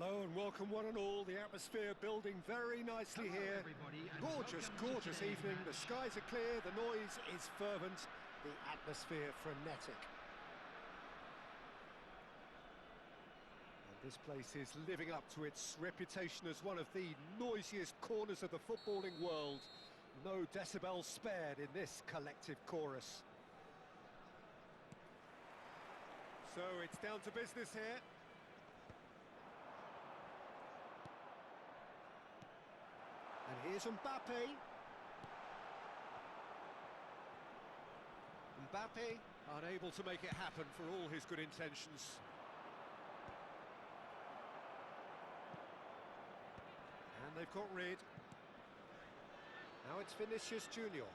Hello and welcome one and all. The atmosphere building very nicely here. Gorgeous evening. The skies are clear, the noise is fervent, the atmosphere frenetic. And this place is living up to its reputation as one of the noisiest corners of the footballing world. No decibels spared in this collective chorus. So it's down to business here. And here's Mbappe. Mbappe unable to make it happen for all his good intentions. And they've got rid. Now it's Vinicius Junior.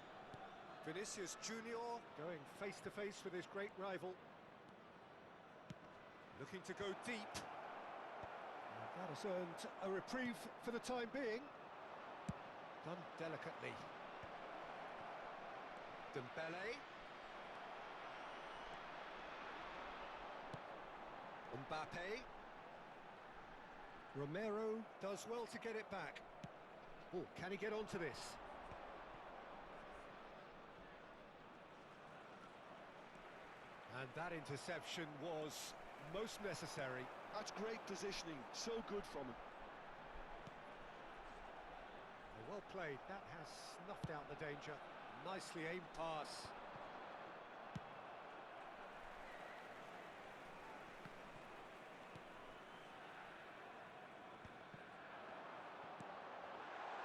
Vinicius Junior going face to face with his great rival. Looking to go deep. And that has earned a reprieve for the time being. Done delicately. Dembele. Mbappe. Romero does well to get it back. Oh, can he get onto this? And that interception was most necessary. That's great positioning, so good from him. Well played, that has snuffed out the danger. Nicely aimed pass.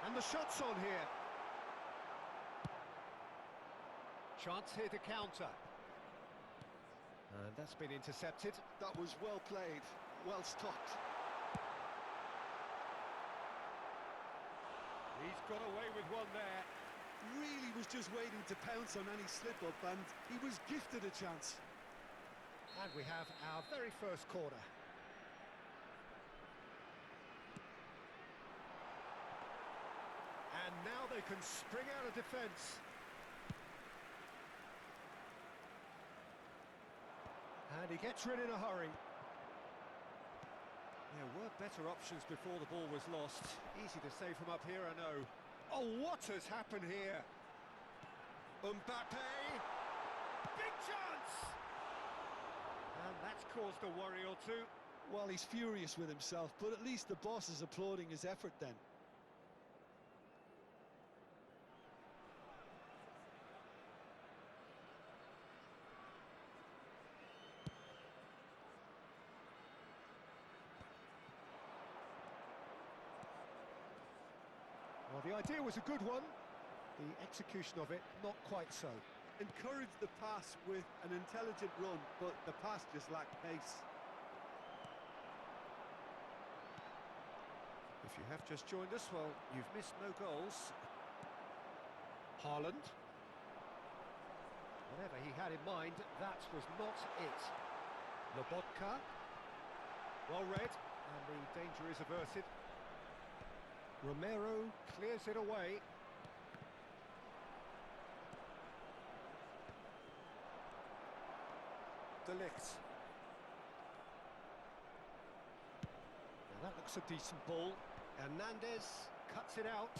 And the shot's on here. Chance here to counter. And that's been intercepted. That was well played, well stopped. He's got away with one there. Really was just waiting to pounce on any slip-up, and he was gifted a chance. And we have our very first corner. And now they can spring out of defence. And he gets rid in a hurry. There were better options before the ball was lost. Easy to say from up here, I know. Oh, what has happened here? Mbappe! Big chance! And that's caused a worry or two. Well, he's furious with himself, but at least the boss is applauding his effort then. Well, the idea was a good one. The execution of it, not quite so. Encouraged the pass with an intelligent run, but the pass just lacked pace. If you have just joined us, well, you've missed no goals. Haaland. Whatever he had in mind, that was not it. Lobotka. Well read, and the danger is averted. Romero clears it away. De Ligt. Now that looks a decent ball. Hernandez cuts it out.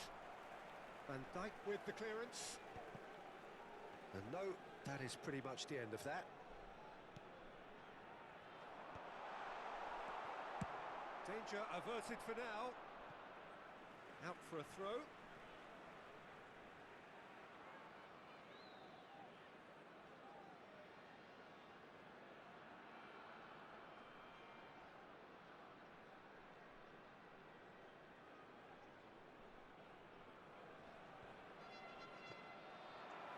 Van Dijk with the clearance. And no, that is pretty much the end of that. Danger averted for now. Out for a throw.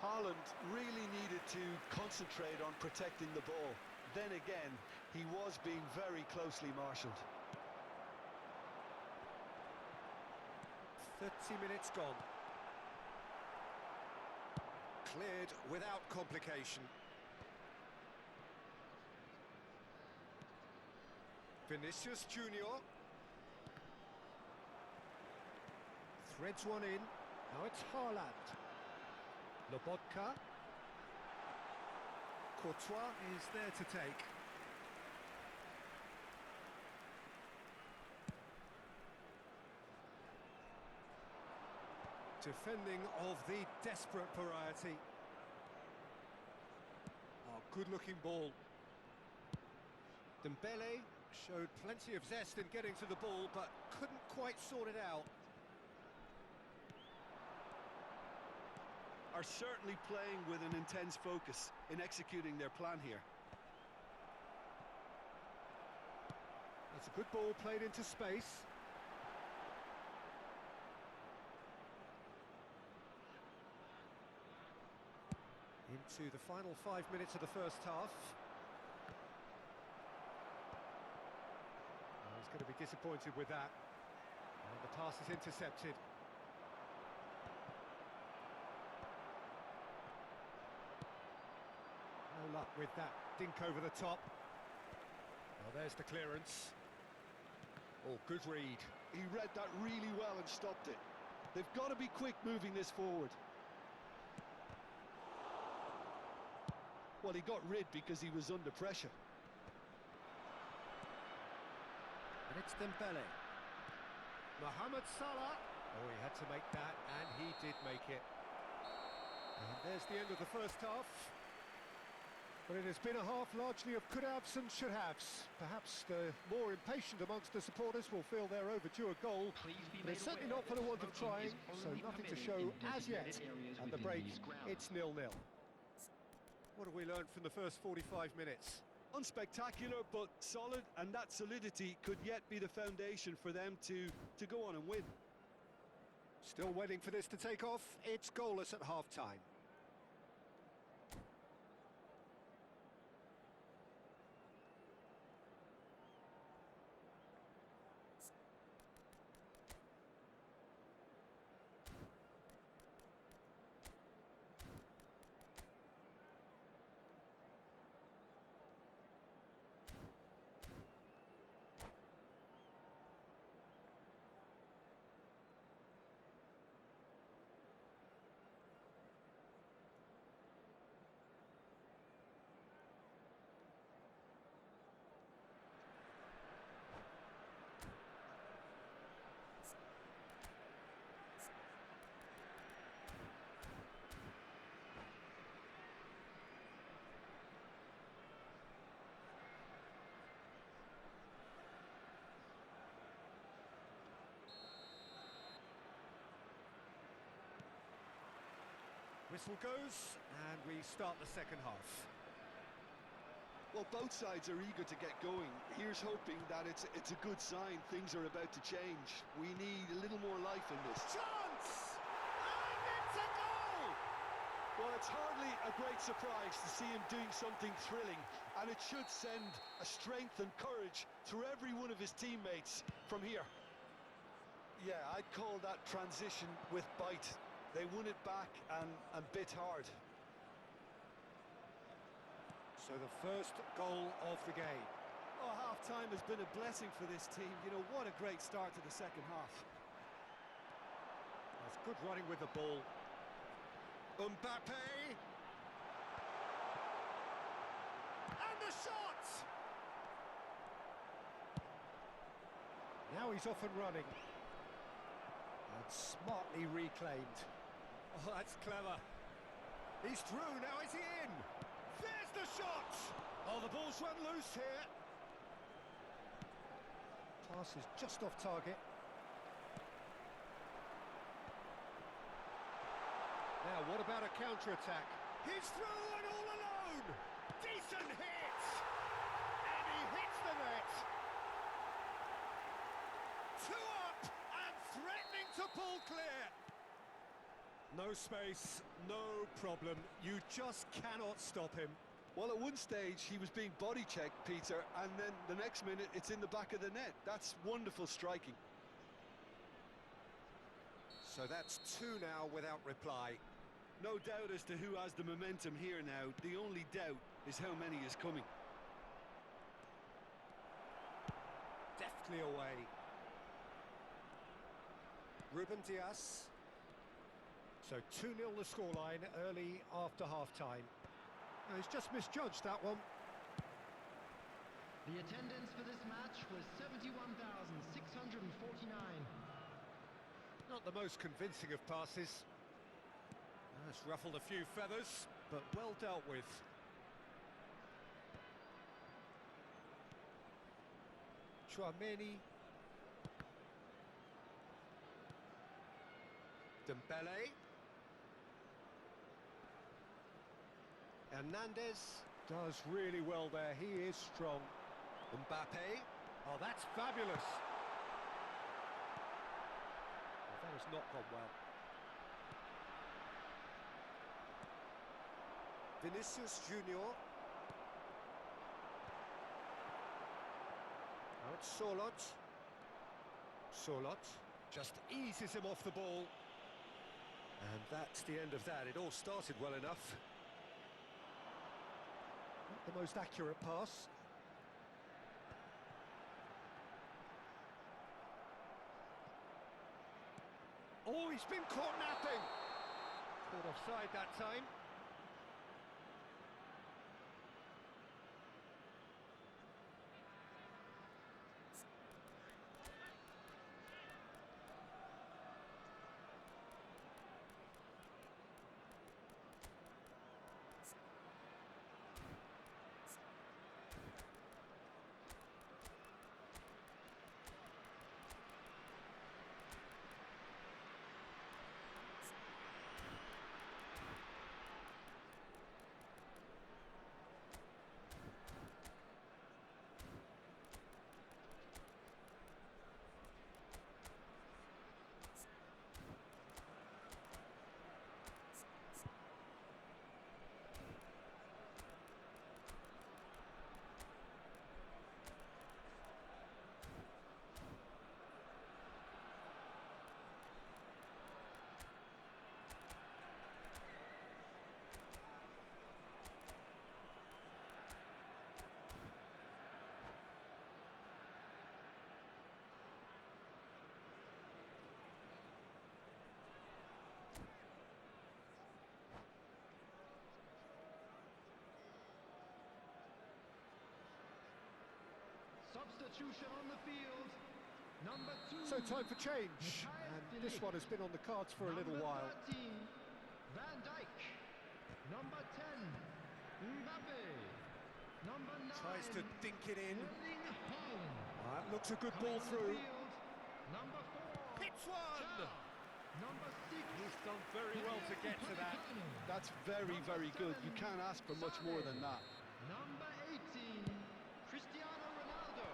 Haaland really needed to concentrate on protecting the ball. Then again, he was being very closely marshalled. 30 minutes gone. Cleared without complication. Vinicius Junior. Threads one in. Now it's Haaland. Lobotka. Courtois is there to take. Defending of the desperate variety. Oh, good-looking ball. Dembele showed plenty of zest in getting to the ball, but couldn't quite sort it out. Are certainly playing with an intense focus in executing their plan here. That's a good ball played into space. Into the final 5 minutes of the first half. Oh, he's going to be disappointed with that. And the pass is intercepted. No luck with that dink over the top. Well, there's the clearance. Oh, good read. He read that really well and stopped it. They've got to be quick moving this forward. Well, he got rid because he was under pressure. And it's Dembele. Mohamed Salah. Oh, he had to make that, and he did make it. And there's the end of the first half. But it has been a half largely of could-haves and should-haves. Perhaps the more impatient amongst the supporters will feel they're overdue a goal. But it's certainly not for the want of trying, so nothing to show as yet. At the break, it's 0-0. What have we learned from the first 45 minutes? Unspectacular, but solid, and that solidity could yet be the foundation for them to go on and win. Still waiting for this to take off. It's goalless at half-time. Whistle goes, and we start the second half. Well, both sides are eager to get going. Here's hoping that it's a good sign. Things are about to change. We need a little more life in this. Chance! And it's a goal! Well, it's hardly a great surprise to see him doing something thrilling, and it should send a strength and courage through every one of his teammates from here. Yeah, I'd call that transition with bite. They won it back and bit hard. So the first goal of the game. Oh, half-time has been a blessing for this team. You know, what a great start to the second half. That's good running with the ball. Mbappe! And the shot! Now he's off and running. And smartly reclaimed. Oh, that's clever. He's through, now is he in? There's the shot! Oh, the ball's run loose here. Pass is just off target. Now, what about a counter-attack? He's through and all alone! Decent hit! And he hits the net! Two up and threatening to pull clear! No space, no problem. You just cannot stop him. Well, at one stage, he was being body-checked, Peter, and then the next minute, it's in the back of the net. That's wonderful striking. So that's two now without reply. No doubt as to who has the momentum here now. The only doubt is how many is coming. Deftly away. Ruben Dias. So 2-0 the scoreline early after half-time. No, he's just misjudged that one. The attendance for this match was 71,649. Not Not the most convincing of passes. It's ruffled a few feathers, but well dealt with. Chouameni. Dembele. Hernandez does really well there, he is strong. Mbappe. Oh, that's fabulous. Well, that has not gone well. Vinicius Junior. Now it's Solot. Solot just eases him off the ball. And that's the end of that. It all started well enough. Not the most accurate pass. Oh, he's been caught napping. Caught offside that time. Substitution on the field. Number 2. So time for change, and this one has been on the cards for a little while. Number 13, Van Dijk. Number 10, Mbappe. Number 9, Tries to dink it in. Erling Haaland. That looks a good ball Coming on the through. field, Number 4, Hits one! Ciao. Number 6, He's done very well to get to that. That's very, very good. You can't ask for much more than that. Number 18, Cristiano Ronaldo.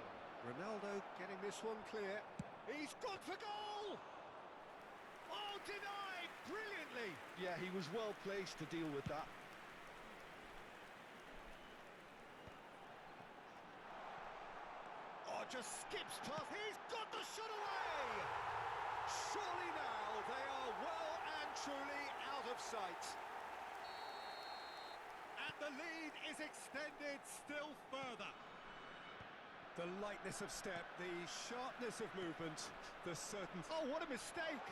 Ronaldo getting this one clear. He's gone for goal! Oh, denied brilliantly! Yeah, he was well placed to deal with that. Oh, just skips past. He's got the shot away! Surely now they are well and truly out of sight. And the lead is extended still further. The lightness of step, the sharpness of movement, the certainty. Oh, what a mistake!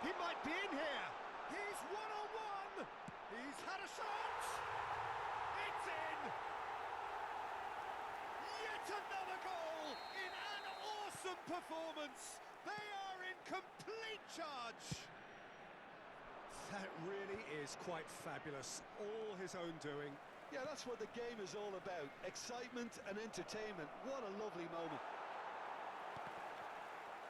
He might be in here! He's one-on-one! He's had a shot! It's in! Yet another goal in an awesome performance! They are in complete charge! That really is quite fabulous, all his own doing. Yeah, that's what the game is all about. Excitement and entertainment. What a lovely moment.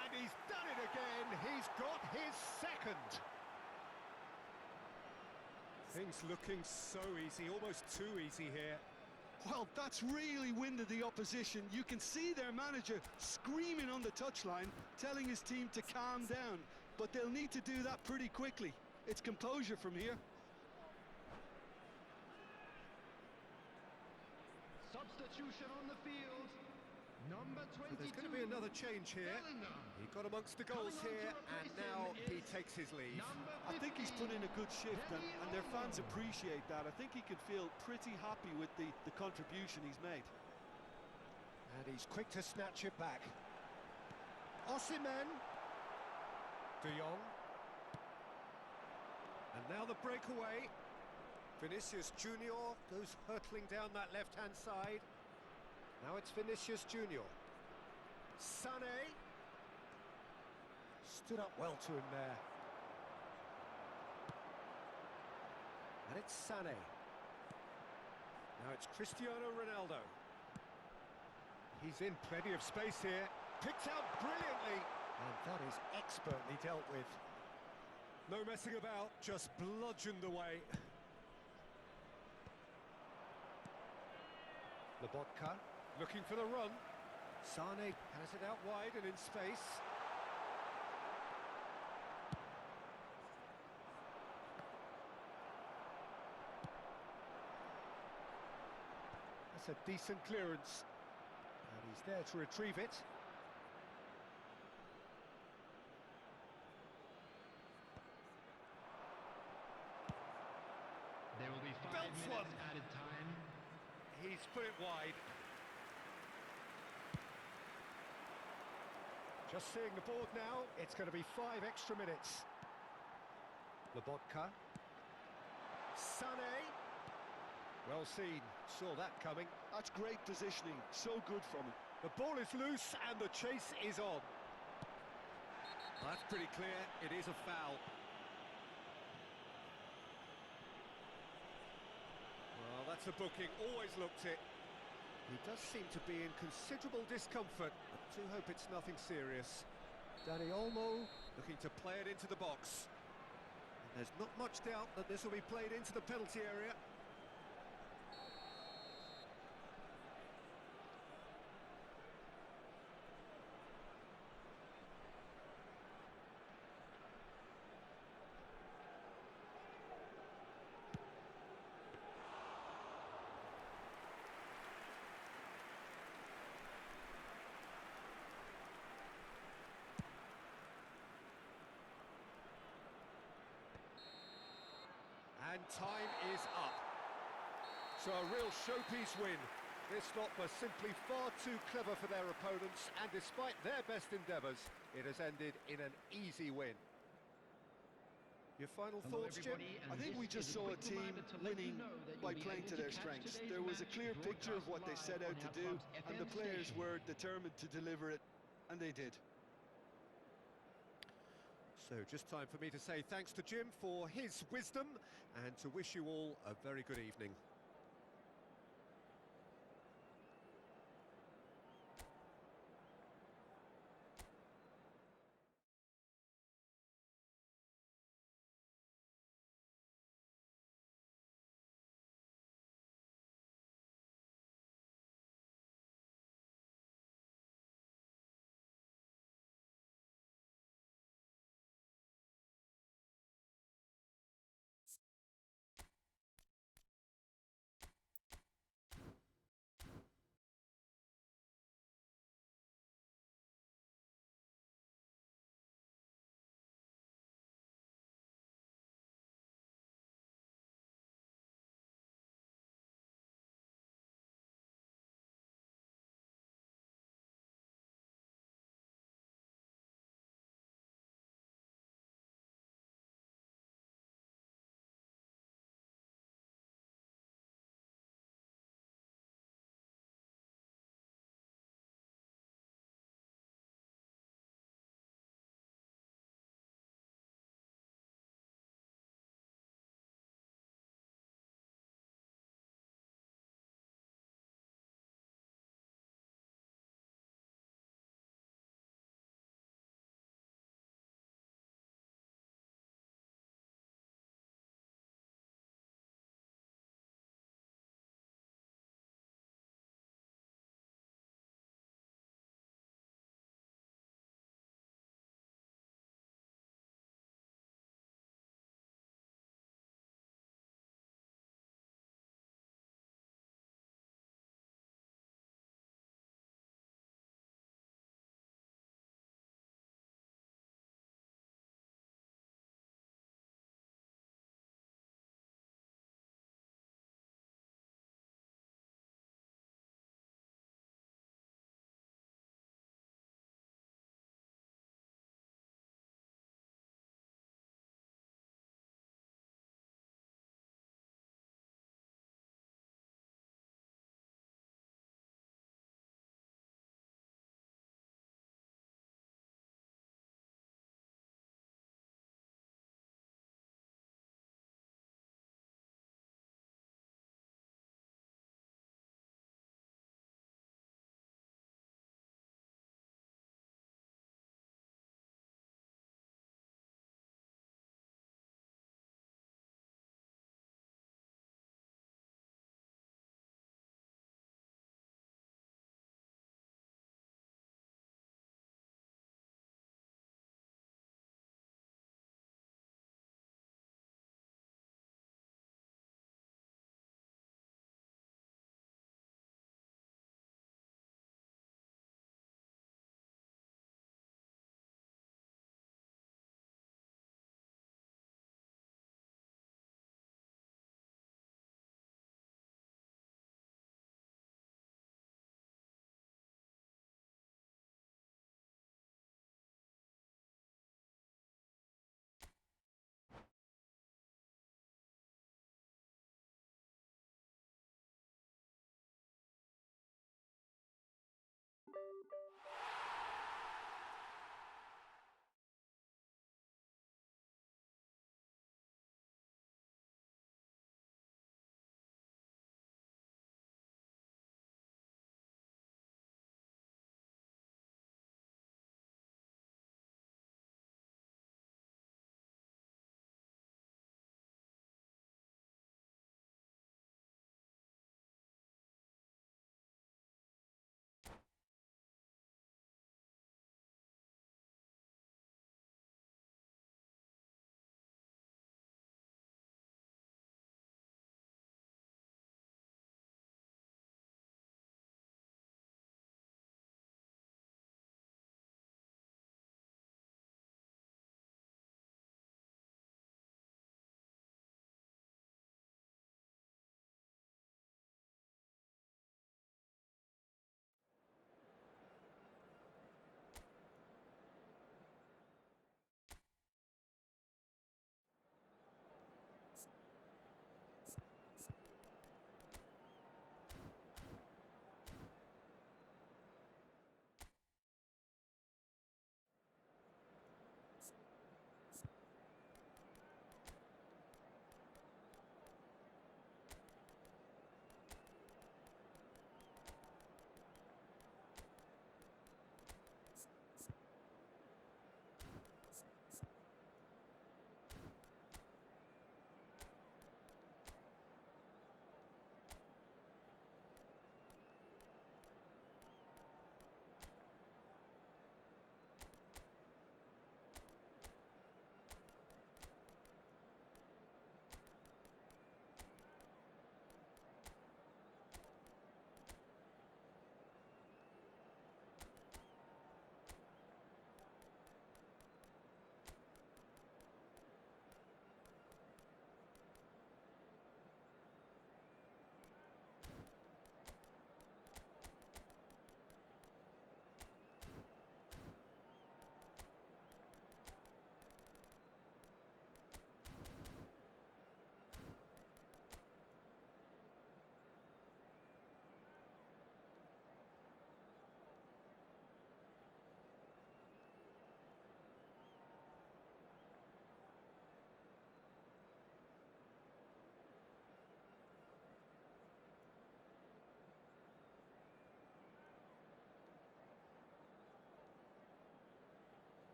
And he's done it again. He's got his second. Things looking so easy, almost too easy here. Well, that's really winded the opposition. You can see their manager screaming on the touchline, telling his team to calm down. But they'll need to do that pretty quickly. It's composure from here. Substitution on the field. Number 22. So there's going to be another change here. Bellingham. He got amongst the goals Coming on here, to and replace now him he is takes his leave. Number I think he's put in a good shift, and their fans Olmo. appreciate that. I think he can feel pretty happy with the contribution he's made. And he's quick to snatch it back. Osimhen. De Jong. And now the breakaway. Vinicius Junior goes hurtling down that left-hand side. Now it's Vinicius Junior. Sané. Stood up well to him there. And it's Sané. Now it's Cristiano Ronaldo. He's in plenty of space here. Picked out brilliantly. And that is expertly dealt with. No messing about, just bludgeoned away. Lobotka looking for the run. Sané has it out wide and in space. That's a decent clearance. And he's there to retrieve it. There will be 5 Belts minutes one. added time. He's put it wide. Just seeing the board now, it's going to be 5 extra minutes. Lobotka. Sané. Well seen, saw that coming. That's great positioning, so good from him. The ball is loose and the chase is on. That's pretty clear, it is a foul. Well, that's a booking, always looked it. He does seem to be in considerable discomfort. I do hope it's nothing serious. Dani Olmo looking to play it into the box. And there's not much doubt that this will be played into the penalty area. And time is up. So a real showpiece win. This lot was simply far too clever for their opponents, and despite their best endeavours, it has ended in an easy win. Your final Hello, thoughts, Jim? everybody, and I think this we just is a saw a quick team reminder to let you winning know that by you'll be playing able to their catch strengths. today's There was a match clear picture of what they broadcast set live out on to our do, club's and the FM players station. were determined to deliver it, and they did. So just time for me to say thanks to Jim for his wisdom, and to wish you all a very good evening.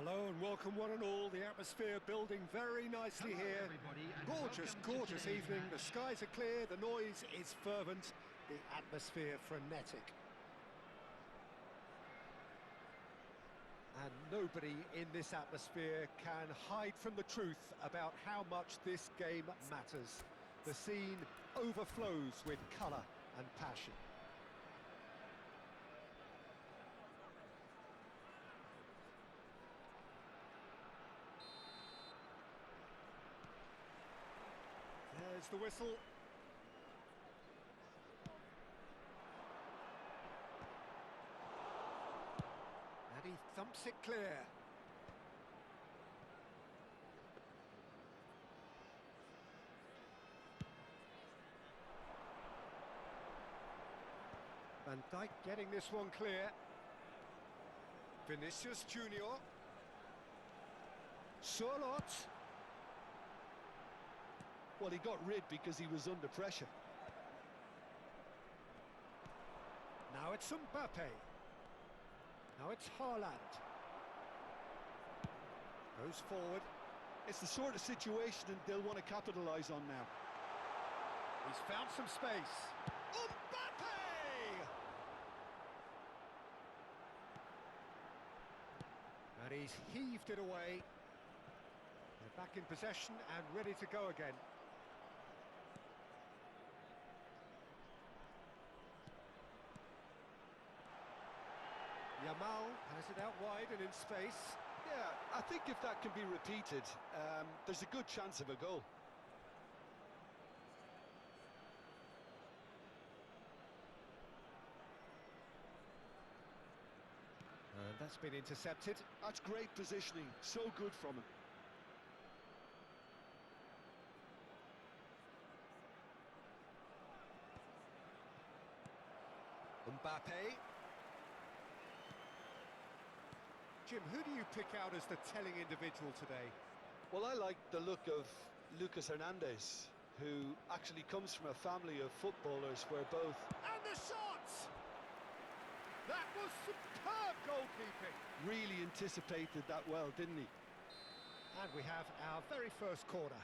Hello and welcome one and all. The atmosphere building very nicely Hello, here. everybody, and Gorgeous, welcome to gorgeous today's evening. The match. skies are clear, the noise is fervent, the atmosphere frenetic. And nobody in this atmosphere can hide from the truth about how much this game matters. The scene overflows with colour and passion. There's the whistle. And he thumps it clear. Van Dijk getting this one clear. Vinicius Junior. Surlot. Well, he got rid because he was under pressure. Now it's Mbappe. Now it's Haaland. Goes forward. It's the sort of situation they'll want to capitalise on now. He's found some space. Mbappe! And he's heaved it away. They're back in possession and ready to go again. Yamal has it out wide and in space. Yeah, I think if that can be repeated, there's a good chance of a goal. And that's been intercepted. That's great positioning, so good from him. Mbappe. Jim, who do you pick out as the telling individual today? Well, I like the look of Lucas Hernandez, who actually comes from a family of footballers where both... And the shot! That was superb goalkeeping. really anticipated that well, didn't he? And we have our very first corner.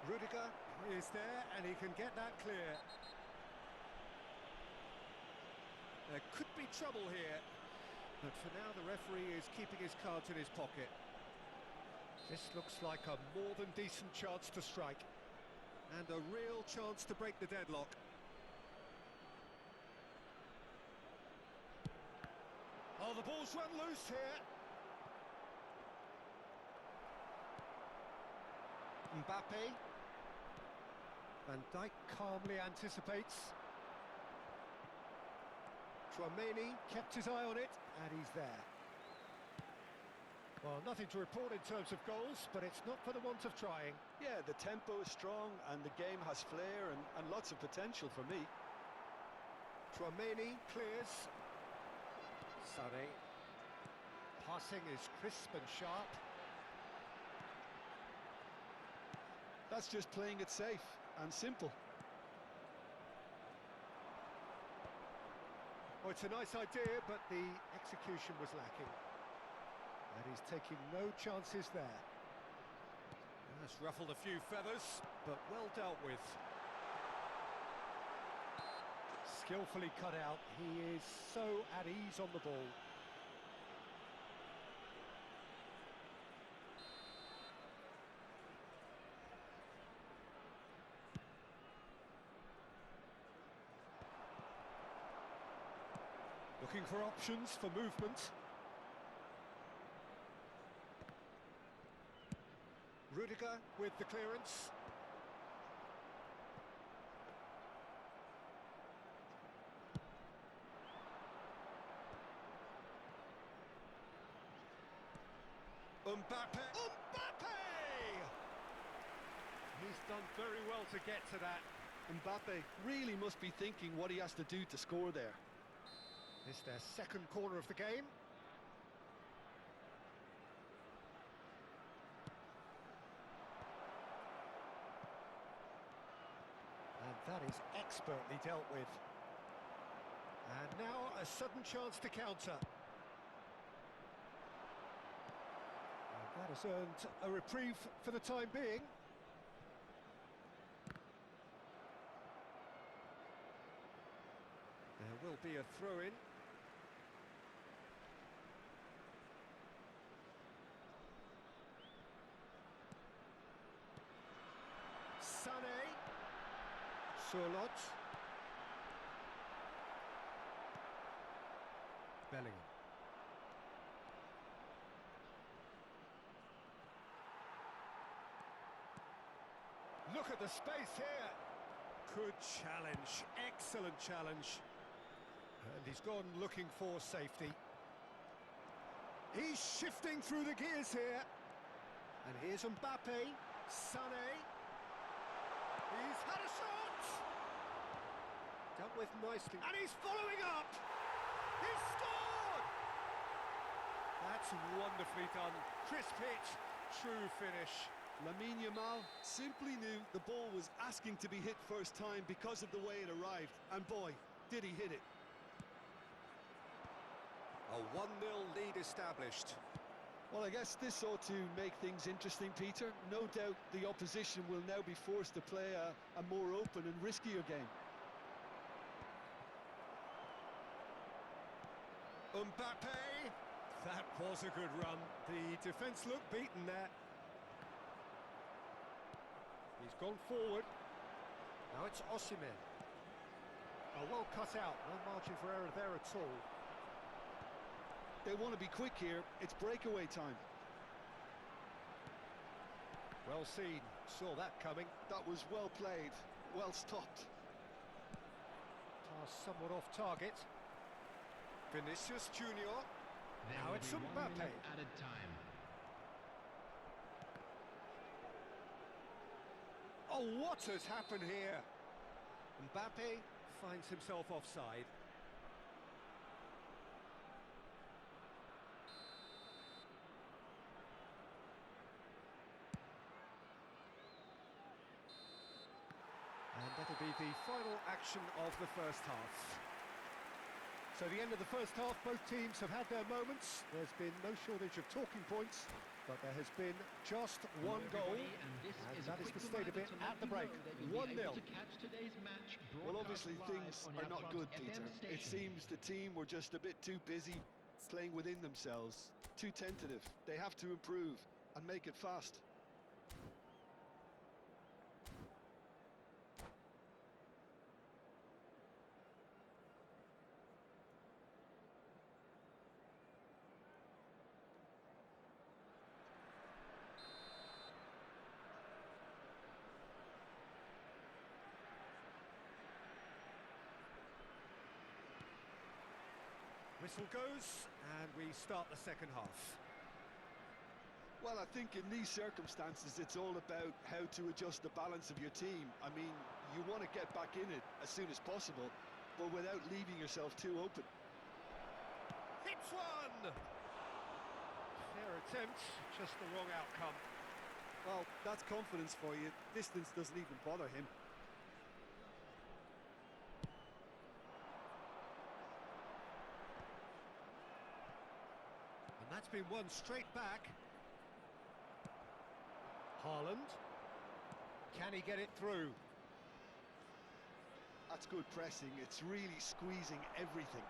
Rudiger is there and he can get that clear. There could be trouble here, but for now the referee is keeping his cards in his pocket. This looks like a more than decent chance to strike, and a real chance to break the deadlock. Oh, the ball's run loose here. Mbappe. Van Dijk calmly anticipates. Tchouaméni kept his eye on it, and he's there. Well, nothing to report in terms of goals, but it's not for the want of trying. Yeah, the tempo is strong and the game has flair and lots of potential for me. Tchouaméni clears. Sané. Passing is crisp and sharp. That's just playing it safe and simple. Oh, it's a nice idea, but the execution was lacking. And he's taking no chances there. That's ruffled a few feathers, but well dealt with. Skillfully cut out. He is so at ease on the ball. Looking for options for movement. Rudiger with the clearance. Mbappe! Mbappe! He's done very well to get to that. Mbappe really must be thinking what he has to do to score there. It's their second corner of the game. That is expertly dealt with. And now a sudden chance to counter. And that has earned a reprieve for the time being. There will be a throw-in. Sané. Surlot. Bellingham. Look at the space here. Good challenge, excellent challenge. And he's gone looking for safety. He's shifting through the gears here. And here's Mbappe. Sané. He's had a shot! Dealt with nicely. And he's following up! He's scored! That's wonderfully done. Crisp hit, true finish. Lamine Yamal simply knew the ball was asking to be hit first time because of the way it arrived. And boy, did he hit it. A 1-0 lead established. Well, I guess this ought to make things interesting, Peter. No doubt the opposition will now be forced to play a more open and riskier game. Mbappe! That was a good run. The defence looked beaten there. He's gone forward. Now it's Osimhen. Oh, well cut out. No margin for error there at all. They want to be quick here. It's breakaway time. Well seen. Saw that coming. That was well played. Well stopped. Pass somewhat off target. Vinicius Junior. Now it's Mbappe. Added time. Oh, what has happened here? Mbappe finds himself offside. And that'll be the final action of the first half. So the end of the first half, both teams have had their moments. There's been no shortage of talking points, but there has been just one goal, and that is the state of it at the break. 1-0. Well, obviously things are not good, Peter. It seems the team were just a bit too busy playing within themselves, too tentative. They have to improve and make it fast. Whistle goes, and we start the second half. Well, I think in these circumstances, it's all about how to adjust the balance of your team. I mean, you want to get back in it as soon as possible, but without leaving yourself too open. Hits one! Fair attempt, just the wrong outcome. Well, that's confidence for you. Distance doesn't even bother him. And that's been won straight back. Haaland. Can he get it through? That's good pressing. It's really squeezing everything.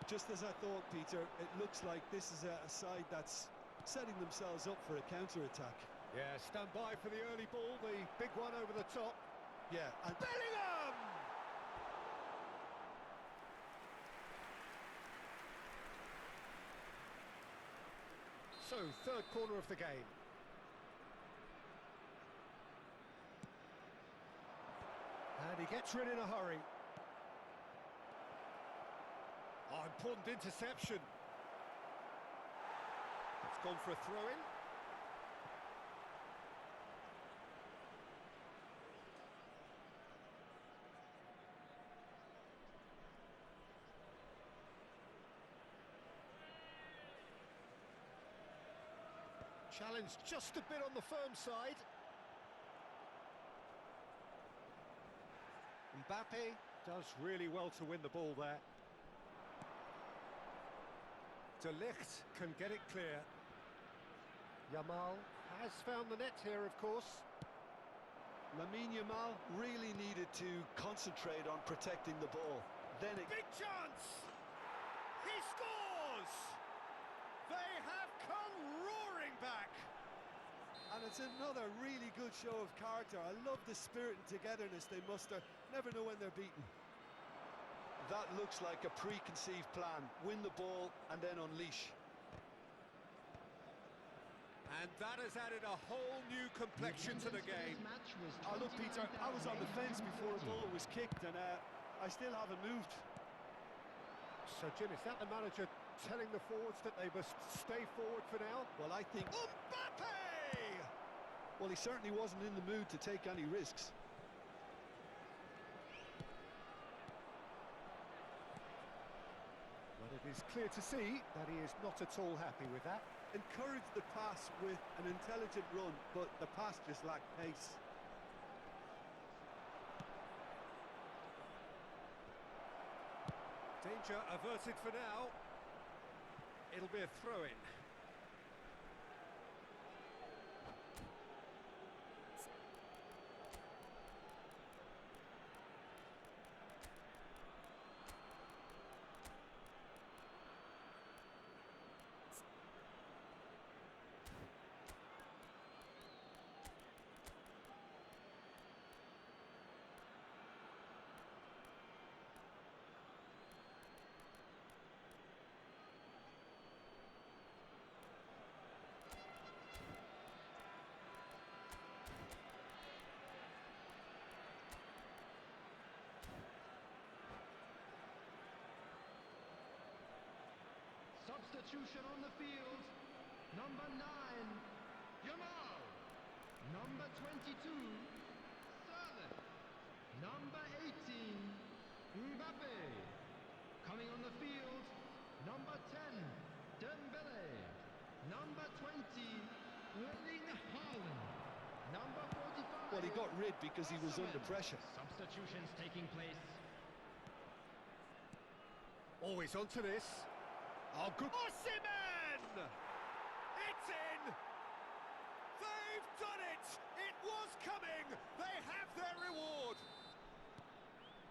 Just as I thought, Peter, it looks like this is a side that's setting themselves up for a counter-attack. Yeah, stand by for the early ball, the big one over the top. Yeah, and Bellingham! So, third corner of the game. And he gets rid in a hurry. Oh, important interception. It's gone for a throw-in. Challenge just a bit on the firm side. Mbappe does really well to win the ball there. De Ligt can get it clear. Yamal has found the net here, of course. Lamine Yamal really needed to concentrate on protecting the ball. Then it... Big chance! He scores! They have come roaring back! And it's another really good show of character. I love the spirit and togetherness they muster. Never know when they're beaten. That looks like a preconceived plan. Win the ball and then unleash. And that has added a whole new complexion to the game. Look, Peter, I was on the fence before the ball was kicked and I still haven't moved. So, Jim, is that the manager telling the forwards that they must stay forward for now? Well, I think... Mbappe! Well, he certainly wasn't in the mood to take any risks. But it is clear to see that he is not at all happy with that. Encouraged the pass with an intelligent run, but the pass just lacked pace. Danger averted for now. It'll be a throw-in. Substitution on the field. Number 9, Yamal. Number 22, Sterling. Number 18, Mbappe. Coming on the field, number 10, Dembele. Number 20, Erling Haaland. Number 45. Well, he got rid because he was under pressure. Substitutions taking place. Always onto this. Oh, good. Osimhen! It's in! They've done it! It was coming! They have their reward!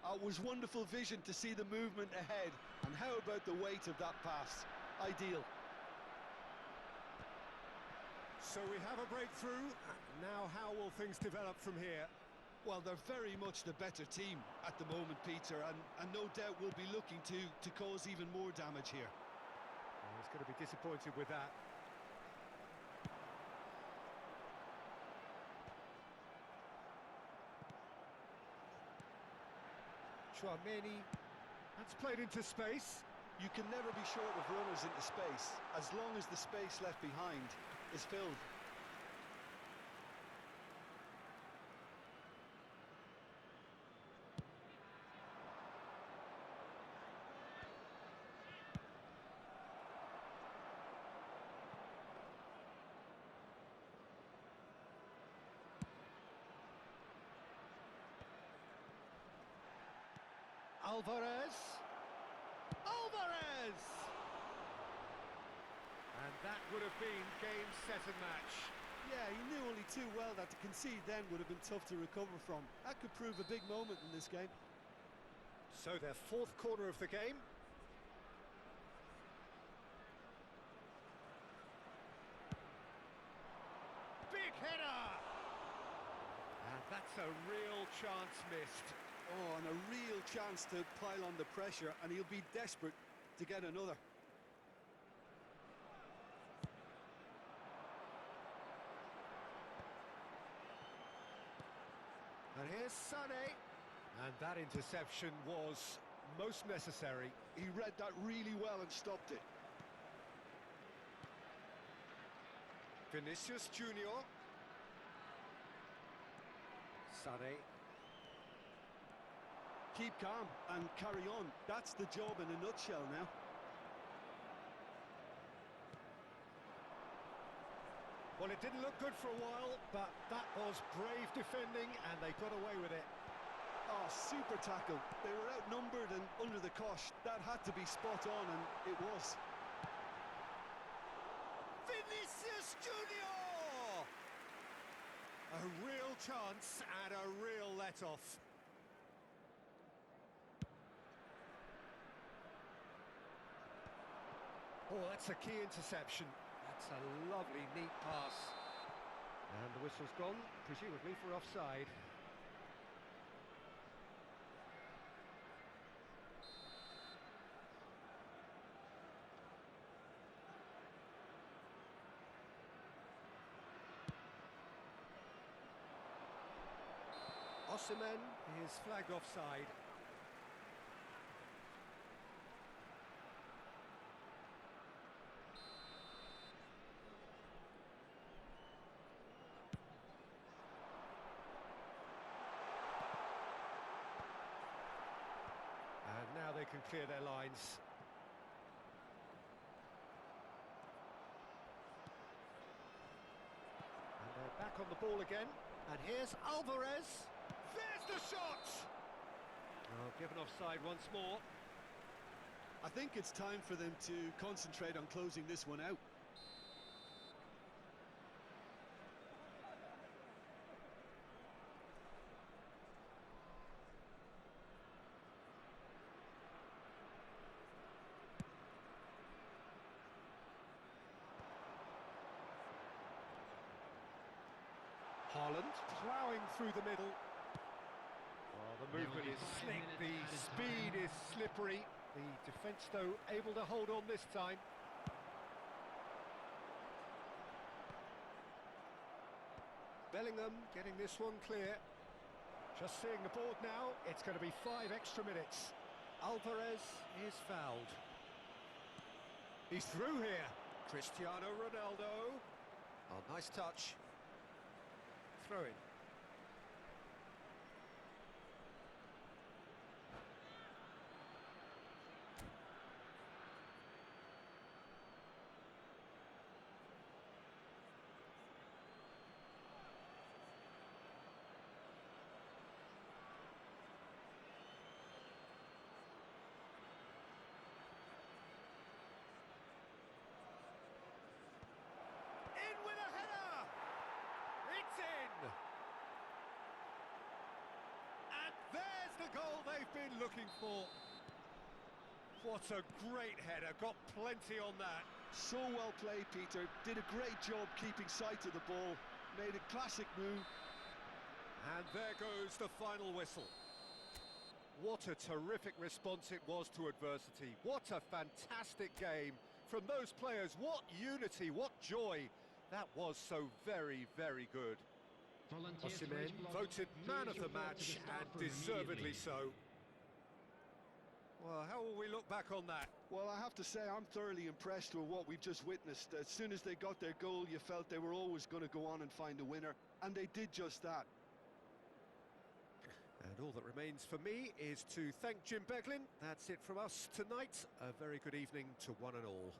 It was wonderful vision to see the movement ahead. And how about the weight of that pass? Ideal. So we have a breakthrough. Now how will things develop from here? Well, they're very much the better team at the moment, Peter, and no doubt will be looking to cause even more damage here. Well, he's going to be disappointed with that. Chouameni. That's played into space. You can never be short of runners into space, as long as the space left behind is filled. Alvarez! Alvarez! And that would have been game, set and match. Yeah, he knew only too well that to concede then would have been tough to recover from. That could prove a big moment in this game. So their fourth corner of the game. Big header! And that's a real chance missed. Oh, and a real chance to pile on the pressure, and he'll be desperate to get another. And here's Sané. And that interception was most necessary. He read that really well and stopped it. Vinicius Junior. Sané. Keep calm and carry on. That's the job in a nutshell now. Well, it didn't look good for a while, but that was brave defending and they got away with it. Oh, super tackle. They were outnumbered and under the cosh. That had to be spot on, and it was. Vinicius Junior! A real chance and a real let-off. Oh, that's a key interception. That's a lovely, neat pass. And the whistle's gone, presumably for offside. Osimhen is flagged offside. And now they can clear their lines. And they're back on the ball again. And here's Alvarez. There's the shot! Oh, given offside once more. I think it's time for them to concentrate on closing this one out. Haaland ploughing through the middle. Oh, the movement is slick, the speed is slippery. The defence, though, able to hold on this time. Bellingham getting this one clear. Just seeing the board now, it's going to be 5 extra minutes. Alvarez is fouled. He's through here. Cristiano Ronaldo. Oh, nice touch. Throw in. In with a header! It's in! And there's the goal they've been looking for. What a great header, got plenty on that. So well played, Peter. Did a great job keeping sight of the ball. Made a classic move. And there goes the final whistle. What a terrific response it was to adversity. What a fantastic game from those players. What unity, what joy. That was so very, very good. Osimhen voted man of the match, and deservedly so. Well, how will we look back on that? Well, I have to say I'm thoroughly impressed with what we've just witnessed. As soon as they got their goal, you felt they were always going to go on and find a winner, and they did just that. And all that remains for me is to thank Jim Beglin. That's it from us tonight. A very good evening to one and all.